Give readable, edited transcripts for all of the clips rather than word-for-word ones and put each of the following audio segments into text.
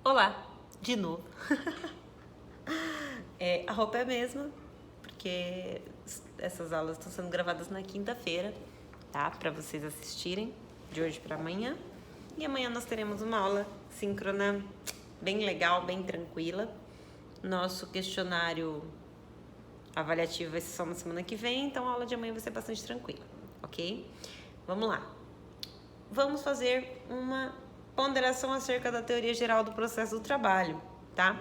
Olá, de novo. A roupa é a mesma, porque essas aulas estão sendo gravadas na quinta-feira, tá? Para vocês assistirem, de hoje para amanhã. E amanhã nós teremos uma aula síncrona bem legal, bem tranquila. Nosso questionário avaliativo vai ser só na semana que vem, então a aula de amanhã vai ser bastante tranquila, ok? Vamos lá. Vamos fazer uma ponderação acerca da teoria geral do processo do trabalho, tá?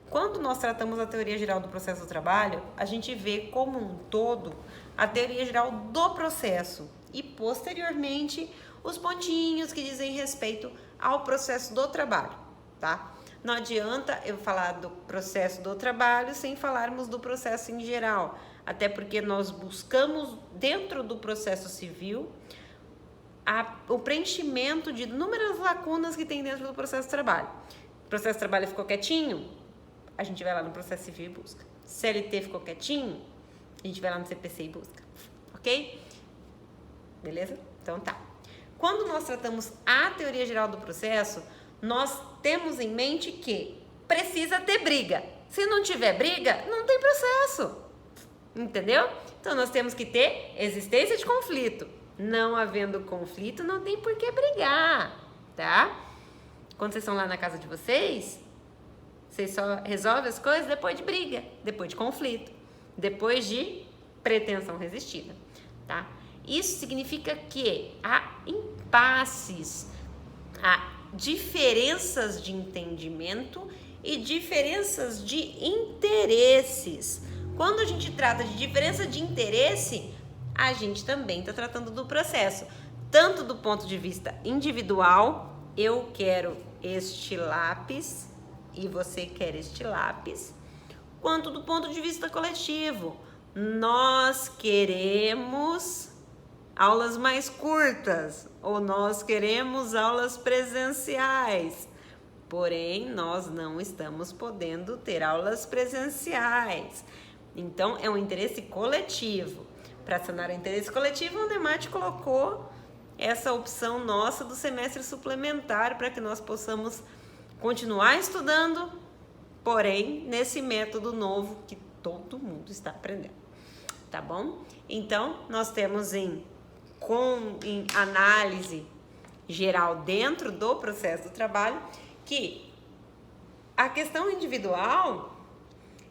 Quando nós tratamos a teoria geral do processo do trabalho, a gente vê como um todo a teoria geral do processo e, posteriormente, os pontinhos que dizem respeito ao processo do trabalho, tá? Não adianta eu falar do processo do trabalho sem falarmos do processo em geral, até porque nós buscamos, dentro do processo civil, o preenchimento de inúmeras lacunas que tem dentro do processo de trabalho. O processo de trabalho ficou quietinho, a gente vai lá no processo civil e busca. CLT ficou quietinho, a gente vai lá no CPC e busca, ok? Beleza? Então tá. Quando nós tratamos a teoria geral do processo, nós temos em mente que precisa ter briga. Se não tiver briga, não tem processo. Entendeu? Então nós temos que ter existência de conflito. Não havendo conflito, não tem por que brigar, tá? Quando vocês estão lá na casa de vocês só resolvem as coisas depois de briga, depois de conflito, depois de pretensão resistida, tá? Isso significa que há impasses, há diferenças de entendimento e diferenças de interesses. Quando a gente trata de diferença de interesse, a gente também está tratando do processo, tanto do ponto de vista individual, eu quero este lápis e você quer este lápis, quanto do ponto de vista coletivo. Nós queremos aulas mais curtas ou nós queremos aulas presenciais, porém nós não estamos podendo ter aulas presenciais. Então é um interesse coletivo. Para sanar o interesse coletivo, o Andemate colocou essa opção nossa do semestre suplementar para que nós possamos continuar estudando, porém, nesse método novo que todo mundo está aprendendo, tá bom? Então, nós temos em análise geral dentro do processo do trabalho que a questão individual,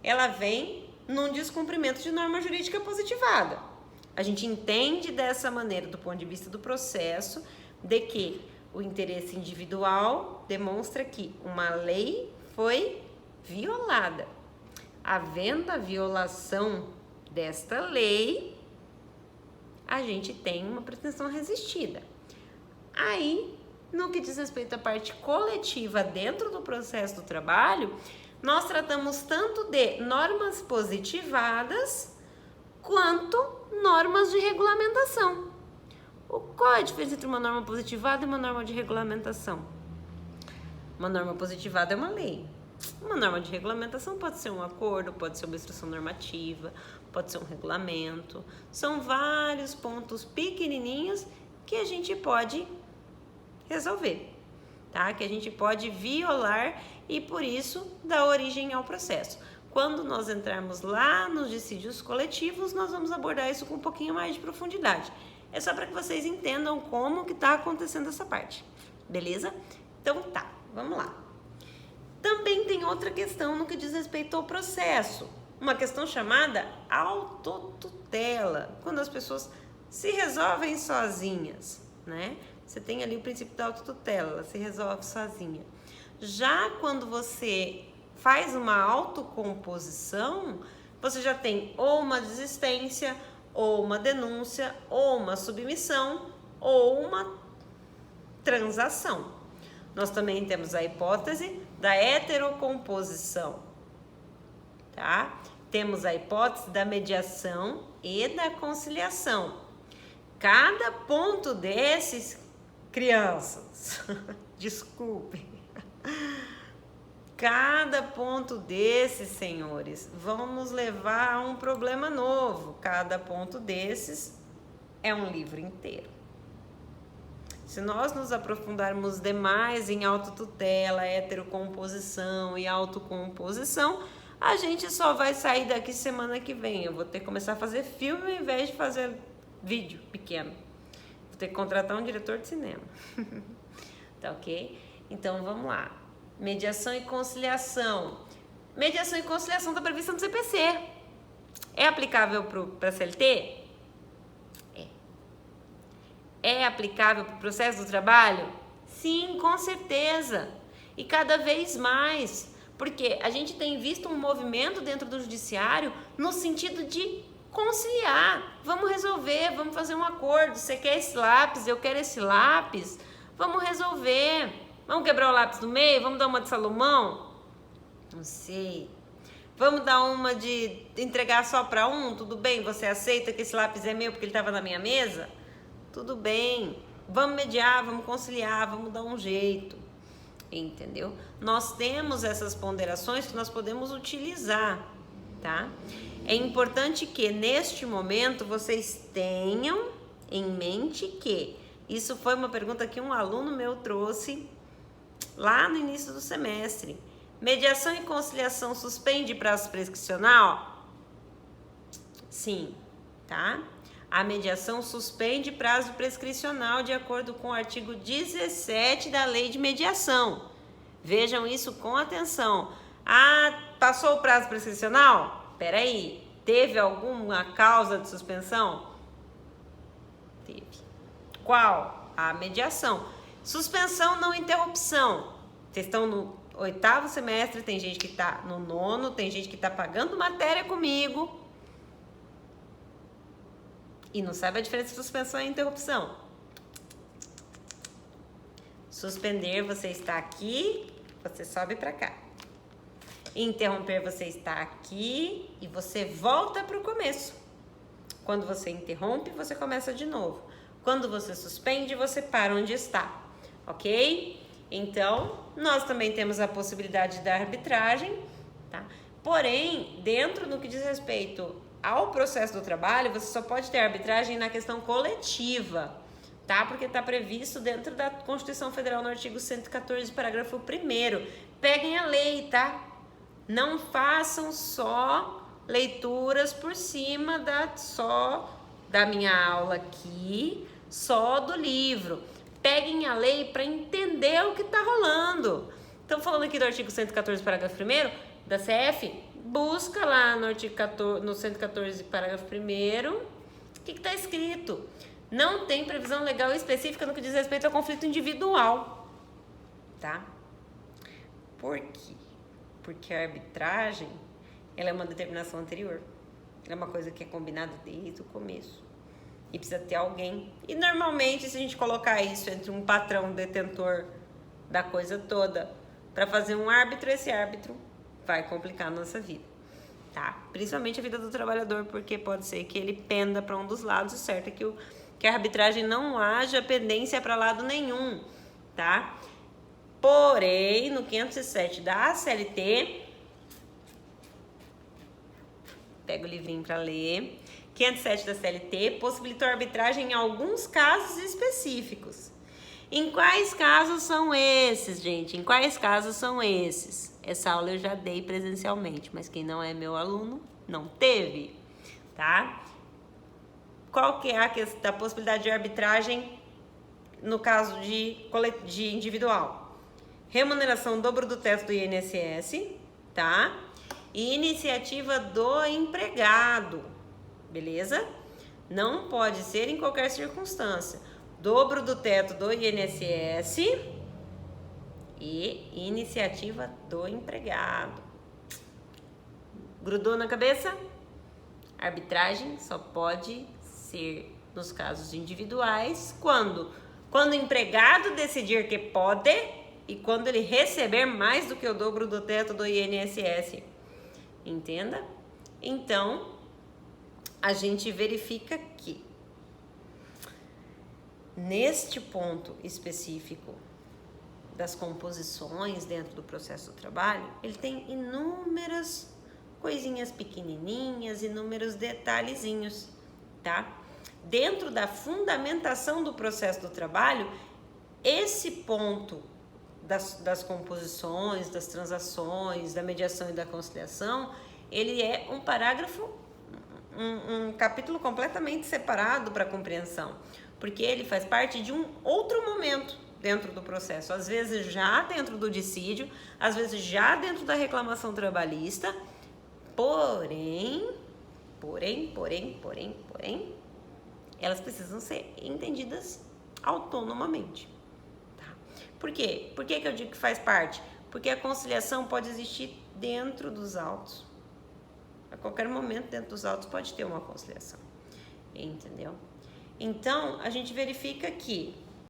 ela vem num descumprimento de norma jurídica positivada. A gente entende dessa maneira, do ponto de vista do processo, de que o interesse individual demonstra que uma lei foi violada. Havendo a violação desta lei, a gente tem uma pretensão resistida. Aí, no que diz respeito à parte coletiva dentro do processo do trabalho, nós tratamos tanto de normas positivadas quanto normas de regulamentação. Qual é a diferença entre uma norma positivada e uma norma de regulamentação? Uma norma positivada é uma lei. Uma norma de regulamentação pode ser um acordo, pode ser uma instrução normativa, pode ser um regulamento. São vários pontos pequenininhos que a gente pode resolver, tá? Que a gente pode violar e, por isso, dar origem ao processo. Quando nós entrarmos lá nos dissídios coletivos, nós vamos abordar isso com um pouquinho mais de profundidade. É só para que vocês entendam como que está acontecendo essa parte, beleza? Então tá, vamos lá. Também tem outra questão no que diz respeito ao processo, uma questão chamada autotutela, quando as pessoas se resolvem sozinhas, né? Você tem ali o princípio da autotutela, ela se resolve sozinha. Já quando você faz uma autocomposição, você já tem ou uma desistência, ou uma denúncia, ou uma submissão, ou uma transação. Nós também temos a hipótese da heterocomposição, tá? Temos a hipótese da mediação e da conciliação. Cada ponto desses, crianças, desculpem, cada ponto desses, senhores, vão nos levar a um problema novo. Cada ponto desses é um livro inteiro. Se nós nos aprofundarmos demais em autotutela, heterocomposição e autocomposição, a gente só vai sair daqui semana que vem. Eu vou ter que começar a fazer filme ao invés de fazer vídeo pequeno. Vou ter que contratar um diretor de cinema. Tá ok? Então vamos lá. Mediação e conciliação. Mediação e conciliação está prevista no CPC. É aplicável para CLT? É aplicável para o processo do trabalho? Sim, com certeza. E cada vez mais. Porque a gente tem visto um movimento dentro do judiciário no sentido de conciliar. Vamos resolver, vamos fazer um acordo. Você quer esse lápis, eu quero esse lápis. Vamos resolver. Vamos quebrar o lápis do meio? Vamos dar uma de Salomão? Não sei. Vamos dar uma de entregar só para um? Tudo bem? Você aceita que esse lápis é meu porque ele estava na minha mesa? Tudo bem, vamos mediar, vamos conciliar, vamos dar um jeito, entendeu? Nós temos essas ponderações que nós podemos utilizar, tá? É importante que neste momento vocês tenham em mente que isso foi uma pergunta que um aluno meu trouxe lá no início do semestre. Mediação e conciliação suspende prazo prescricional? Sim, tá? A mediação suspende prazo prescricional de acordo com o artigo 17 da Lei de Mediação. Vejam isso com atenção. Ah, passou o prazo prescricional? Peraí, teve alguma causa de suspensão? Teve. Qual? A mediação. Suspensão, não interrupção. Vocês estão no 8º semestre, tem gente que está no 9º, tem gente que está pagando matéria comigo e não sabe a diferença de suspensão e interrupção. Suspender, você está aqui, você sobe para cá. Interromper, você está aqui e você volta para o começo. Quando você interrompe, você começa de novo. Quando você suspende, você para onde está, ok? Então, nós também temos a possibilidade da arbitragem, tá? Porém, dentro do que diz respeito ao processo do trabalho, você só pode ter arbitragem na questão coletiva, tá? Porque está previsto dentro da Constituição Federal no artigo 114, parágrafo 1º. Peguem a lei, tá? Não façam só leituras por cima só da minha aula aqui, só do livro. Peguem a lei para entender o que está rolando. Estamos falando aqui do artigo 114, parágrafo 1º da CF. Busca lá no artigo 14, no 114, parágrafo 1º, o que está escrito. Não tem previsão legal específica no que diz respeito ao conflito individual, tá? Por quê? Porque a arbitragem, ela é uma determinação anterior. Ela é uma coisa que é combinada desde o começo. E precisa ter alguém. E normalmente, se a gente colocar isso entre um patrão detentor da coisa toda para fazer um árbitro, esse árbitro vai complicar a nossa vida, tá? Principalmente a vida do trabalhador, porque pode ser que ele penda para um dos lados. O certo é que a arbitragem não haja pendência para lado nenhum, tá? Porém, no 507 da CLT, pega o livrinho para ler. 507 da CLT possibilitou a arbitragem em alguns casos específicos. Em quais casos são esses, gente? Em quais casos são esses? Essa aula eu já dei presencialmente, mas quem não é meu aluno não teve, tá? Qual que é a possibilidade de arbitragem no caso de individual? Remuneração dobro do teto do INSS, tá? E iniciativa do empregado, beleza? Não pode ser em qualquer circunstância. Dobro do teto do INSS e iniciativa do empregado. Grudou na cabeça? Arbitragem só pode ser nos casos individuais quando o empregado decidir que pode e quando ele receber mais do que o dobro do teto do INSS. Entenda? Então, a gente verifica que neste ponto específico das composições dentro do processo do trabalho, ele tem inúmeras coisinhas pequenininhas, inúmeros detalhezinhos, tá? Dentro da fundamentação do processo do trabalho, esse ponto das composições, das transações, da mediação e da conciliação, ele é um parágrafo, um capítulo completamente separado para a compreensão, porque ele faz parte de um outro momento dentro do processo, às vezes já dentro do dissídio, às vezes já dentro da reclamação trabalhista, porém, elas precisam ser entendidas autonomamente. Por quê? Por que eu digo que faz parte? Porque a conciliação pode existir dentro dos autos. A qualquer momento dentro dos autos pode ter uma conciliação. Entendeu? Então, a gente verifica que